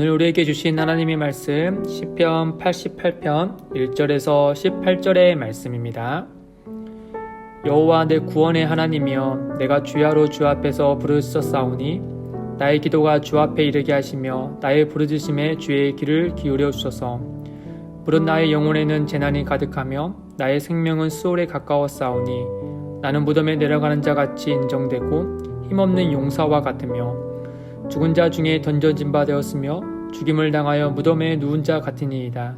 오늘 우리에게 주신 하나님의 말씀 시편 88편 1절에서 18절의 말씀입니다. 여호와 내 구원의 하나님이여, 내가 주야로 주 앞에서 부르짖었사오니 나의 기도가 주 앞에 이르게 하시며 나의 부르짖음에 주의 귀를 기울여 주소서. 부른 나의 영혼에는 재난이 가득하며 나의 생명은 수월에 가까웠사오니 나는 무덤에 내려가는 자 같이 인정되고 힘없는 용사와 같으며 죽은 자 중에 던져진 바 되었으며 죽임을 당하여 무덤에 누운 자 같으니이다.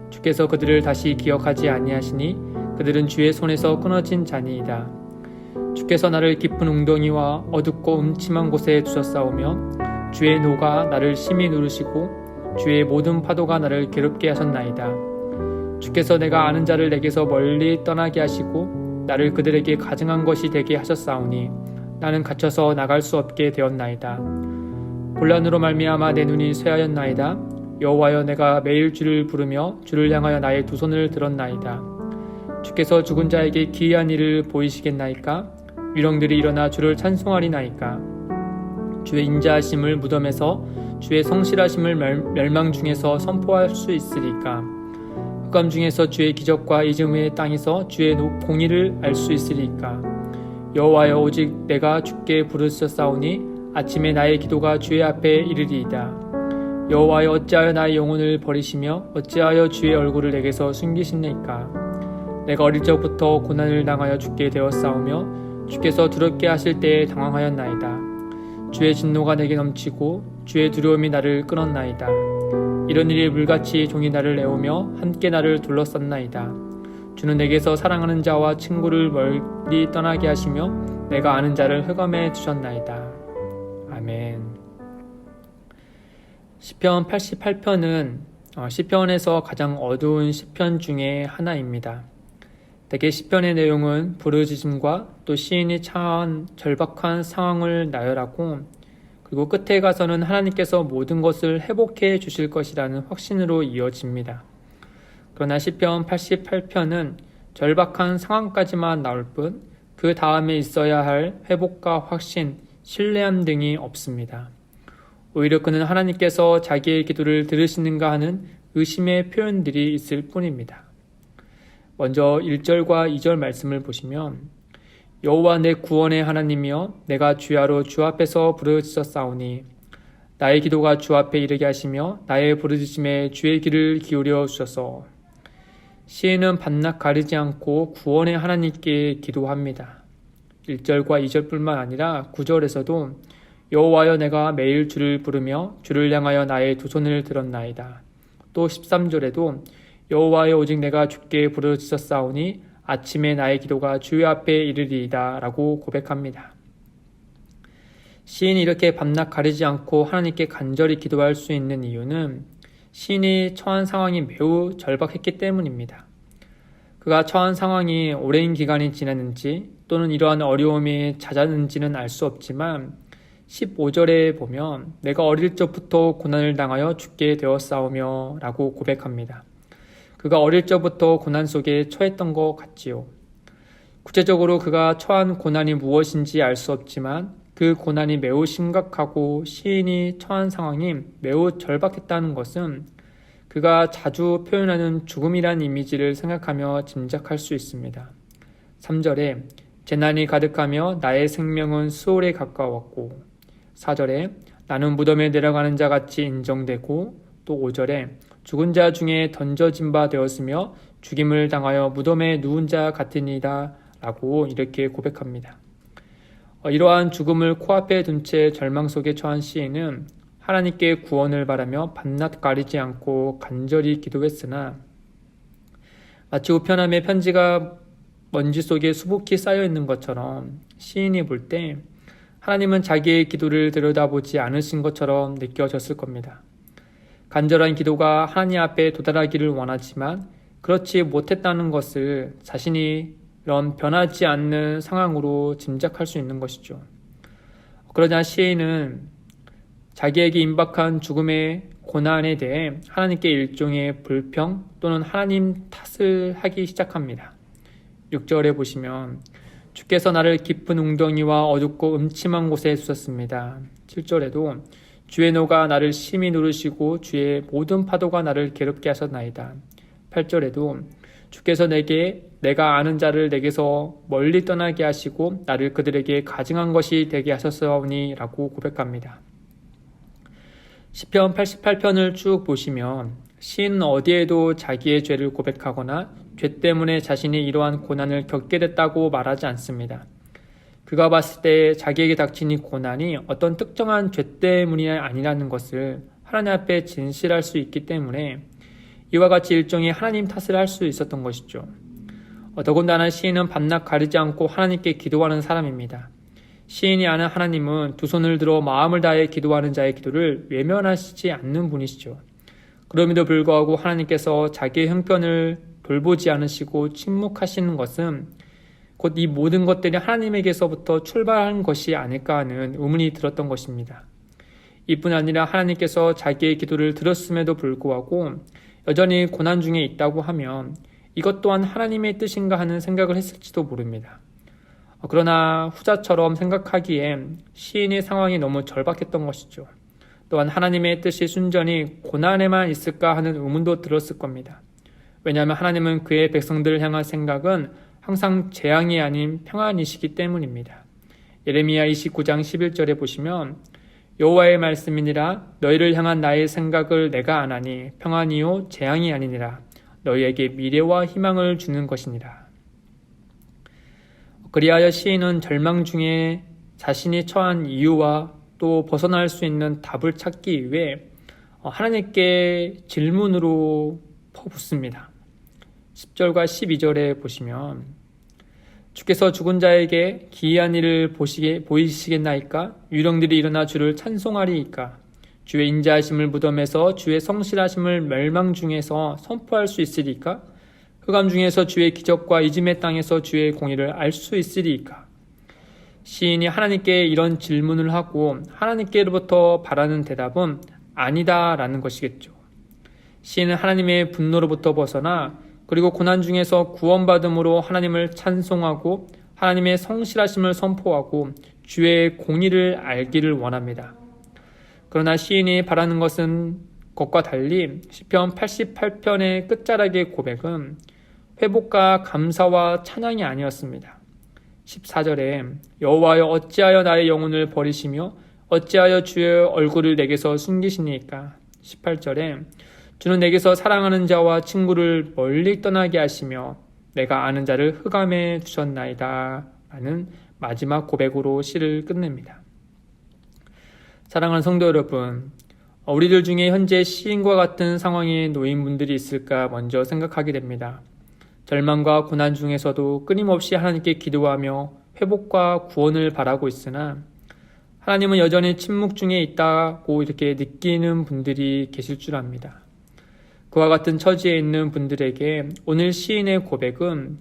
주께서 그들을 다시 기억하지 아니하시니 그들은 주의 손에서 끊어진 자니이다. 주께서 나를 깊은 웅덩이와 어둡고 음침한 곳에 두셨사오며 주의 노가 나를 심히 누르시고 주의 모든 파도가 나를 괴롭게 하셨나이다. 주께서 내가 아는 자를 내게서 멀리 떠나게 하시고 나를 그들에게 가증한 것이 되게 하셨사오니 나는 갇혀서 나갈 수 없게 되었나이다. 혼란으로 말미암아 내 눈이 쇠하였나이다. 여호와여, 내가 매일 주를 부르며 주를 향하여 나의 두 손을 들었나이다. 주께서 죽은 자에게 기이한 일을 보이시겠나이까? 위령들이 일어나 주를 찬송하리나이까? 주의 인자하심을 무덤에서 주의 성실하심을 멸망 중에서 선포할 수 있으리까? 흑암 중에서 주의 기적과 이즘의 땅에서 주의 공의를 알 수 있으리까? 여호와여, 오직 내가 주께 부르짖었사오니 아침에 나의 기도가 주의 앞에 이르리이다. 여호와여, 어찌하여 나의 영혼을 버리시며 어찌하여 주의 얼굴을 내게서 숨기시니까? 내가 어릴 적부터 고난을 당하여 죽게 되었사오며 주께서 두렵게 하실 때에 당황하였나이다. 주의 진노가 내게 넘치고 주의 두려움이 나를 끊었나이다. 이런 일이 물같이 종이 나를 애우며 함께 나를 둘러쌌나이다. 주는 내게서 사랑하는 자와 친구를 멀리 떠나게 하시며 내가 아는 자를 흑암에 두셨나이다. 아멘. 시편 88편은 시편에서 가장 어두운 시편 중에 하나입니다. 대개 시편의 내용은 부르짖음과 또 시인이 처한 절박한 상황을 나열하고, 그리고 끝에 가서는 하나님께서 모든 것을 회복해 주실 것이라는 확신으로 이어집니다. 그러나 시편 88편은 절박한 상황까지만 나올 뿐 그 다음에 있어야 할 회복과 확신, 신뢰함 등이 없습니다. 오히려 그는 하나님께서 자기의 기도를 들으시는가 하는 의심의 표현들이 있을 뿐입니다. 먼저 1절과 2절 말씀을 보시면, 여호와 내 구원의 하나님이여, 내가 주야로 주 앞에서 부르짖었사오니 나의 기도가 주 앞에 이르게 하시며 나의 부르짖음에 주의 귀를 기울여 주셔서. 시인은 반낮 가리지 않고 구원의 하나님께 기도합니다. 1절과 2절뿐만 아니라 9절에서도 여호와여, 내가 매일 주를 부르며 주를 향하여 나의 두 손을 들었나이다. 또 13절에도 여호와여, 오직 내가 주께 부르짖었사오니 아침에 나의 기도가 주의 앞에 이르리이다 라고 고백합니다. 시인이 이렇게 밤낮 가리지 않고 하나님께 간절히 기도할 수 있는 이유는 시인이 처한 상황이 매우 절박했기 때문입니다. 그가 처한 상황이 오랜 기간이 지났는지 또는 이러한 어려움이 잦았는지는 알 수 없지만 15절에 보면 내가 어릴 적부터 고난을 당하여 죽게 되었사오며 라고 고백합니다. 그가 어릴 적부터 고난 속에 처했던 것 같지요. 구체적으로 그가 처한 고난이 무엇인지 알 수 없지만 그 고난이 매우 심각하고 시인이 처한 상황이 매우 절박했다는 것은 그가 자주 표현하는 죽음이란 이미지를 생각하며 짐작할 수 있습니다. 3절에 재난이 가득하며 나의 생명은 수월에 가까웠고, 4절에 나는 무덤에 내려가는 자 같이 인정되고, 또 5절에 죽은 자 중에 던져진 바 되었으며 죽임을 당하여 무덤에 누운 자 같으니이다 라고 이렇게 고백합니다. 이러한 죽음을 코앞에 둔 채 절망 속에 처한 시인은 하나님께 구원을 바라며 밤낮 가리지 않고 간절히 기도했으나, 마치 우편함에 편지가 먼지 속에 수북히 쌓여 있는 것처럼 시인이 볼 때 하나님은 자기의 기도를 들여다보지 않으신 것처럼 느껴졌을 겁니다. 간절한 기도가 하나님 앞에 도달하기를 원하지만 그렇지 못했다는 것을 자신이 이런 변하지 않는 상황으로 짐작할 수 있는 것이죠. 그러자 시인은 자기에게 임박한 죽음의 고난에 대해 하나님께 일종의 불평 또는 하나님 탓을 하기 시작합니다. 6절에 보시면 주께서 나를 깊은 웅덩이와 어둡고 음침한 곳에 두셨습니다. 7절에도 주의 노가 나를 심히 누르시고 주의 모든 파도가 나를 괴롭게 하셨나이다. 8절에도 주께서 내가 아는 자를 내게서 멀리 떠나게 하시고 나를 그들에게 가증한 것이 되게 하셨사오니 라고 고백합니다. 시편 88편을 쭉 보시면 시인은 어디에도 자기의 죄를 고백하거나 죄 때문에 자신이 이러한 고난을 겪게 됐다고 말하지 않습니다. 그가 봤을 때 자기에게 닥친 이 고난이 어떤 특정한 죄 때문이 아니라는 것을 하나님 앞에 진실할 수 있기 때문에 이와 같이 일종의 하나님 탓을 할 수 있었던 것이죠. 더군다나 시인은 밤낮 가리지 않고 하나님께 기도하는 사람입니다. 시인이 아는 하나님은 두 손을 들어 마음을 다해 기도하는 자의 기도를 외면하시지 않는 분이시죠. 그럼에도 불구하고 하나님께서 자기의 형편을 돌보지 않으시고 침묵하시는 것은 곧 이 모든 것들이 하나님에게서부터 출발한 것이 아닐까 하는 의문이 들었던 것입니다. 이뿐 아니라 하나님께서 자기의 기도를 들었음에도 불구하고 여전히 고난 중에 있다고 하면 이것 또한 하나님의 뜻인가 하는 생각을 했을지도 모릅니다. 그러나 후자처럼 생각하기엔 시인의 상황이 너무 절박했던 것이죠. 또한 하나님의 뜻이 순전히 고난에만 있을까 하는 의문도 들었을 겁니다. 왜냐하면 하나님은 그의 백성들을 향한 생각은 항상 재앙이 아닌 평안이시기 때문입니다. 예레미야 29장 11절에 보시면 여호와의 말씀이니라 너희를 향한 나의 생각을 내가 아나니 평안이요 재앙이 아니니라 너희에게 미래와 희망을 주는 것이니라. 그리하여 시인은 절망 중에 자신이 처한 이유와 또 벗어날 수 있는 답을 찾기 위해 하나님께 질문으로 퍼붓습니다. 10절과 12절에 보시면 주께서 죽은 자에게 기이한 일을 보이시겠나이까? 유령들이 일어나 주를 찬송하리이까? 주의 인자하심을 무덤에서 주의 성실하심을 멸망 중에서 선포할 수 있으리까? 흑암 중에서 주의 기적과 이짐의 땅에서 주의 공의를 알 수 있으리이까? 시인이 하나님께 이런 질문을 하고 하나님께로부터 바라는 대답은 아니다라는 것이겠죠. 시인은 하나님의 분노로부터 벗어나 그리고 고난 중에서 구원받음으로 하나님을 찬송하고 하나님의 성실하심을 선포하고 주의 공의를 알기를 원합니다. 그러나 시인이 바라는 것은 것과 달리 시편 88편의 끝자락의 고백은 회복과 감사와 찬양이 아니었습니다. 14절에 여호와여 어찌하여 나의 영혼을 버리시며 어찌하여 주의 얼굴을 내게서 숨기시니까? 18절에 주는 내게서 사랑하는 자와 친구를 멀리 떠나게 하시며 내가 아는 자를 흑암에 두셨나이다 라는 마지막 고백으로 시를 끝냅니다. 사랑하는 성도 여러분, 우리들 중에 현재 시인과 같은 상황에 놓인 분들이 있을까 먼저 생각하게 됩니다. 절망과 고난 중에서도 끊임없이 하나님께 기도하며 회복과 구원을 바라고 있으나 하나님은 여전히 침묵 중에 있다고 이렇게 느끼는 분들이 계실 줄 압니다. 그와 같은 처지에 있는 분들에게 오늘 시인의 고백은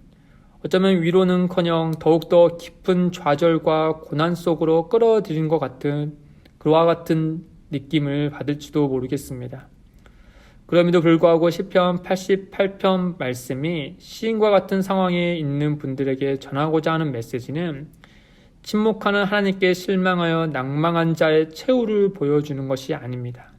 어쩌면 위로는커녕 더욱더 깊은 좌절과 고난 속으로 끌어들인 것 같은 그와 같은 느낌을 받을지도 모르겠습니다. 그럼에도 불구하고 시편 88편 말씀이 시인과 같은 상황에 있는 분들에게 전하고자 하는 메시지는 침묵하는 하나님께 실망하여 낭망한 자의 최후를 보여주는 것이 아닙니다.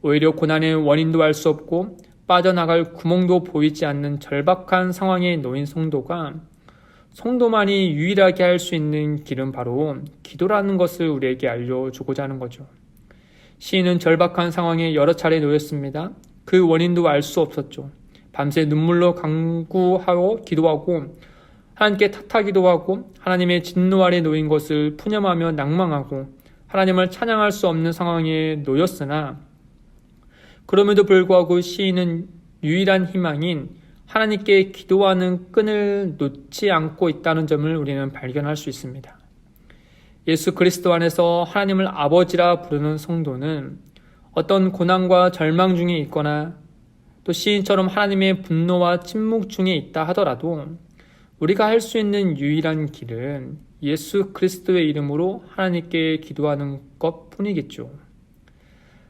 오히려 고난의 원인도 알 수 없고 빠져나갈 구멍도 보이지 않는 절박한 상황에 놓인 성도만이 유일하게 할 수 있는 길은 바로 기도라는 것을 우리에게 알려주고자 하는 거죠. 시인은 절박한 상황에 여러 차례 놓였습니다. 그 원인도 알 수 없었죠. 밤새 눈물로 간구하고 기도하고 하나님께 탓하기도 하고 하나님의 진노 아래 놓인 것을 푸념하며 낭망하고 하나님을 찬양할 수 없는 상황에 놓였으나 그럼에도 불구하고 시인은 유일한 희망인 하나님께 기도하는 끈을 놓지 않고 있다는 점을 우리는 발견할 수 있습니다. 예수 그리스도 안에서 하나님을 아버지라 부르는 성도는 어떤 고난과 절망 중에 있거나 또 시인처럼 하나님의 분노와 침묵 중에 있다 하더라도 우리가 할 수 있는 유일한 길은 예수 그리스도의 이름으로 하나님께 기도하는 것 뿐이겠죠.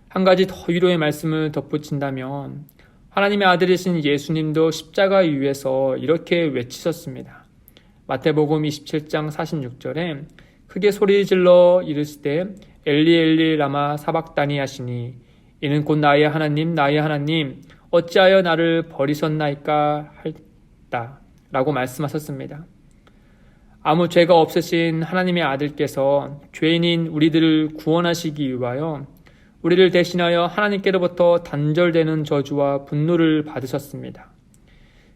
한 가지 더 위로의 말씀을 덧붙인다면 하나님의 아들이신 예수님도 십자가 위에서 이렇게 외치셨습니다. 마태복음 27장 46절에 크게 소리질러 이르시되 엘리 엘리 라마 사박다니 하시니 이는 곧 나의 하나님 나의 하나님 어찌하여 나를 버리셨나이까 했다 라고 말씀하셨습니다. 아무 죄가 없으신 하나님의 아들께서 죄인인 우리들을 구원하시기 위하여 우리를 대신하여 하나님께로부터 단절되는 저주와 분노를 받으셨습니다.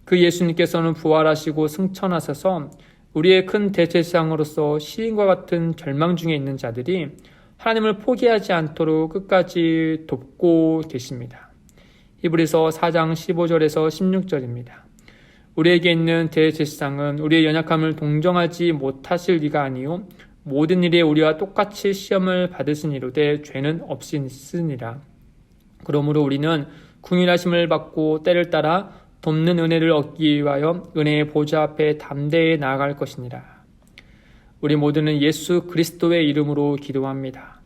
그 예수님께서는 부활하시고 승천하셔서 우리의 큰 대제사장으로서 시인과 같은 절망 중에 있는 자들이 하나님을 포기하지 않도록 끝까지 돕고 계십니다. 히브리서 4장 15절에서 16절입니다. 우리에게 있는 대제사장은 우리의 연약함을 동정하지 못하실 리가 아니요 모든 일에 우리와 똑같이 시험을 받으시니로되 죄는 없으니라. 그러므로 우리는 긍휼하심을 받고 때를 따라 돕는 은혜를 얻기 위하여 은혜의 보좌 앞에 담대히 나아갈 것이니라. 우리 모두는 예수 그리스도의 이름으로 기도합니다.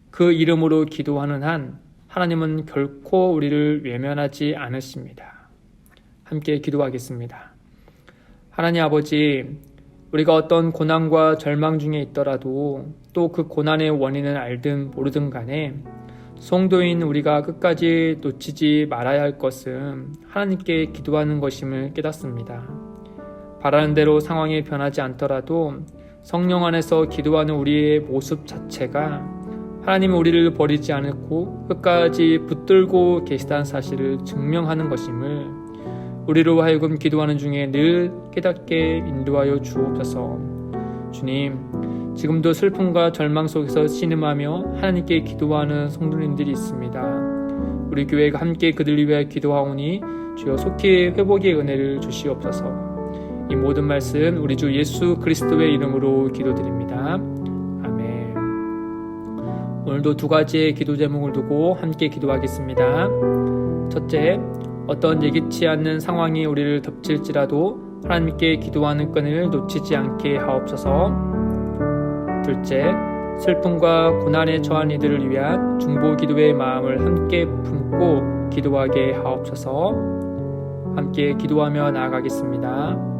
그 이름으로 기도하는 한 하나님은 결코 우리를 외면하지 않으십니다. 함께 기도하겠습니다. 하나님 아버지, 우리가 어떤 고난과 절망 중에 있더라도 또 그 고난의 원인을 알든 모르든 간에 성도인 우리가 끝까지 놓치지 말아야 할 것은 하나님께 기도하는 것임을 깨닫습니다. 바라는 대로 상황이 변하지 않더라도 성령 안에서 기도하는 우리의 모습 자체가 하나님은 우리를 버리지 않고 끝까지 붙들고 계시다는 사실을 증명하는 것임을 우리로 하여금 기도하는 중에 늘 깨닫게 인도하여 주옵소서. 주님, 지금도 슬픔과 절망 속에서 신음하며 하나님께 기도하는 성도님들이 있습니다. 우리 교회가 함께 그들을 위하여 기도하오니 주여 속히 회복의 은혜를 주시옵소서. 이 모든 말씀 우리 주 예수 그리스도의 이름으로 기도드립니다. 아멘. 오늘도 두 가지의 기도 제목을 두고 함께 기도하겠습니다. 첫째, 어떤 예기치 않는 상황이 우리를 덮칠지라도 하나님께 기도하는 끈을 놓치지 않게 하옵소서. 둘째, 슬픔과 고난에 처한 이들을 위한 중보 기도의 마음을 함께 품고 기도하게 하옵소서. 함께 기도하며 나아가겠습니다.